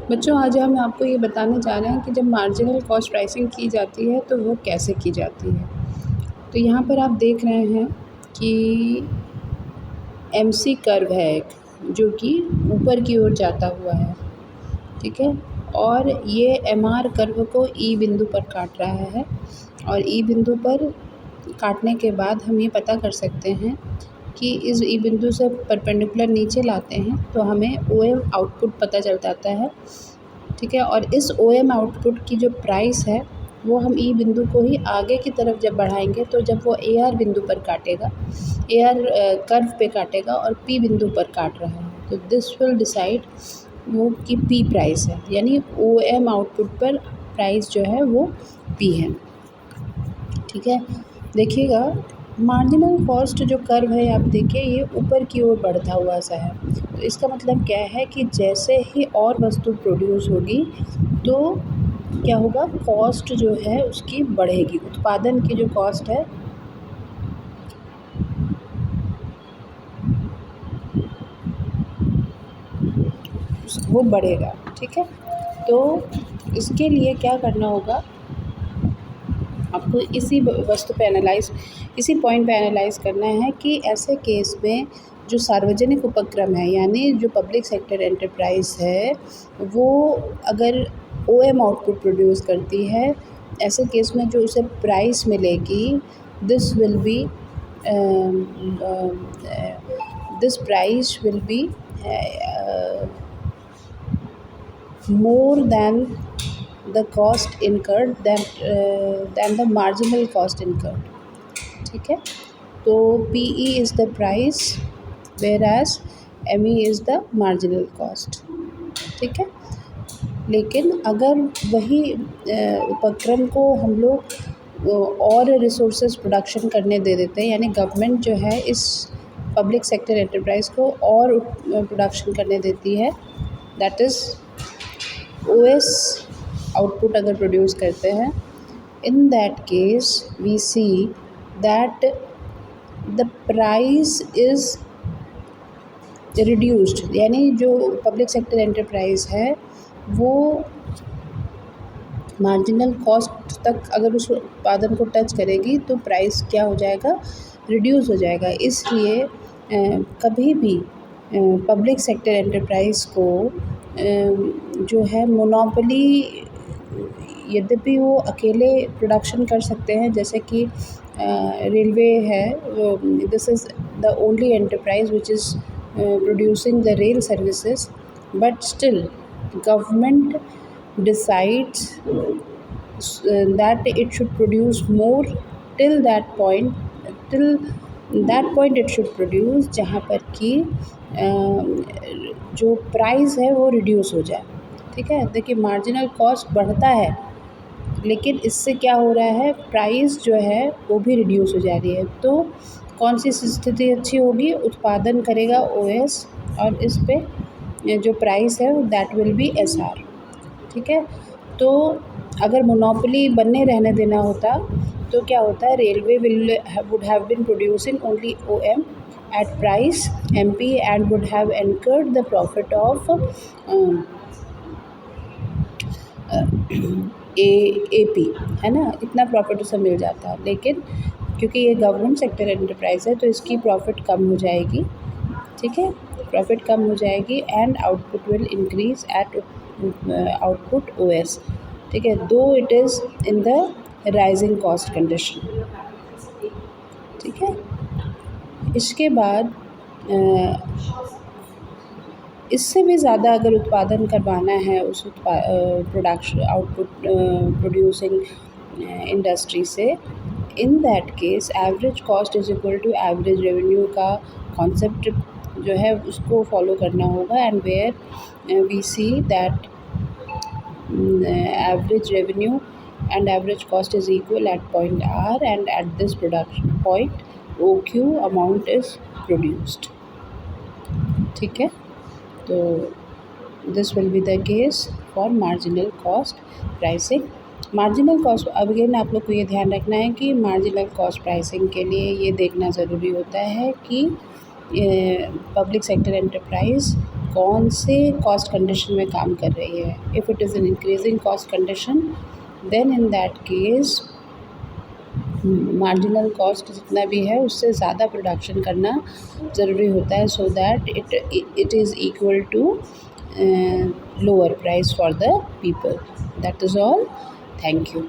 बच्चों, आज हम आपको ये बताने जा रहे हैं कि जब मार्जिनल कॉस्ट प्राइसिंग की जाती है तो वो कैसे की जाती है। तो यहाँ पर आप देख रहे हैं कि एमसी कर्व है एक, जो कि ऊपर की ओर जाता हुआ है, ठीक है। और ये एमआर कर्व को ई बिंदु पर काट रहा है, और ई बिंदु पर काटने के बाद हम ये पता कर सकते हैं कि इस ई बिंदु से परपेंडिकुलर नीचे लाते हैं तो हमें ओएम आउटपुट पता चल जाता है, ठीक है। और इस ओएम आउटपुट की जो प्राइस है वो हम ई बिंदु को ही आगे की तरफ जब बढ़ाएंगे, तो जब वो एआर बिंदु पर काटेगा, एआर कर्व पे काटेगा और पी बिंदु पर काट रहा है, तो दिस विल डिसाइड वो कि पी प्राइस है, यानी ओएम आउटपुट पर प्राइस जो है वो पी है, ठीक है। देखिएगा, मार्जिनल कॉस्ट जो कर्व है आप देखिए, ये ऊपर की ओर बढ़ता हुआ सा है। तो इसका मतलब क्या है कि जैसे ही और वस्तु प्रोड्यूस होगी तो क्या होगा, कॉस्ट जो है उसकी बढ़ेगी, उत्पादन की जो कॉस्ट है वो बढ़ेगा, ठीक है। तो इसके लिए क्या करना होगा, आपको इसी वस्तु पे इसी पॉइंट पे एनालाइज़ करना है कि ऐसे केस में जो सार्वजनिक उपक्रम है, यानी जो पब्लिक सेक्टर एंटरप्राइज़ है, वो अगर ओएम आउटपुट प्रोड्यूस करती है, ऐसे केस में जो उसे प्राइस मिलेगी, this will be this price will be more than the cost incurred than the marginal cost incurred, ठीक है। तो PE is the price whereas ME is the marginal cost, ठीक है। लेकिन अगर वही उपक्रम को हम लोग और रिसोर्सेज प्रोडक्शन करने दे देते हैं, यानी गवर्नमेंट जो है इस पब्लिक सेक्टर एंटरप्राइज़ को और प्रोडक्शन करने देती है, दैट इज़ ओएस आउटपुट अगर प्रोड्यूस करते हैं, in that case we see that the price is reduced, यानी जो पब्लिक सेक्टर एंटरप्राइज़ है वो मार्जिनल कॉस्ट तक अगर उस उत्पादन को टच करेगी तो प्राइस क्या हो जाएगा, रिड्यूस हो जाएगा। इसलिए कभी भी पब्लिक सेक्टर एंटरप्राइज़ को जो है मोनोपोली, यद्यपि वो अकेले प्रोडक्शन कर सकते हैं, जैसे कि रेलवे है, this is the only enterprise which is producing the rail services, but still government decides that it should produce more till that point it should produce जहाँ पर कि जो प्राइस है वो रिड्यूस हो जाए, ठीक है। देखिए, मार्जिनल कॉस्ट बढ़ता है लेकिन इससे क्या हो रहा है, प्राइस जो है वो भी रिड्यूस हो जा रही है। तो कौन सी स्थिति अच्छी होगी, उत्पादन करेगा ओएस और इस पे जो प्राइस है दैट विल बी एसआर, ठीक है। तो अगर मोनोपोली बनने रहने देना होता तो क्या होता है, railway would have been producing only OM at price MP and would have incurred the profit of AP, है ना, इतना प्रॉफिट उसे मिल जाता है। लेकिन क्योंकि ये गवर्नमेंट सेक्टर एंटरप्राइज है तो इसकी प्रॉफिट कम हो जाएगी, ठीक है, प्रॉफिट कम हो जाएगी and output will increase at output OS, ठीक है, दो it is in the rising cost condition, ठीक है। इसके बाद इससे भी ज़्यादा अगर उत्पादन करवाना है उस प्रोडक्शन आउटपुट प्रोड्यूसिंग इंडस्ट्री से, in that case average cost is equal to average revenue का कॉन्सेप्ट जो है उसको फॉलो करना होगा, and where we see that average revenue and average cost is equal at point R, and at this production point OQ amount is produced, ठीक है। तो this will be the case for marginal cost pricing। Marginal cost, अब again आप लोग को ये ध्यान रखना है कि मार्जिनल कॉस्ट प्राइसिंग के लिए ये देखना ज़रूरी होता है कि पब्लिक सेक्टर एंटरप्राइज कौन से कॉस्ट कंडीशन में काम कर रही है। If it is an increasing cost condition, then in that case marginal cost जितना भी है उससे ज़्यादा प्रोडक्शन करना ज़रूरी होता है, so that it is equal to lower price for the people. That is all. Thank you.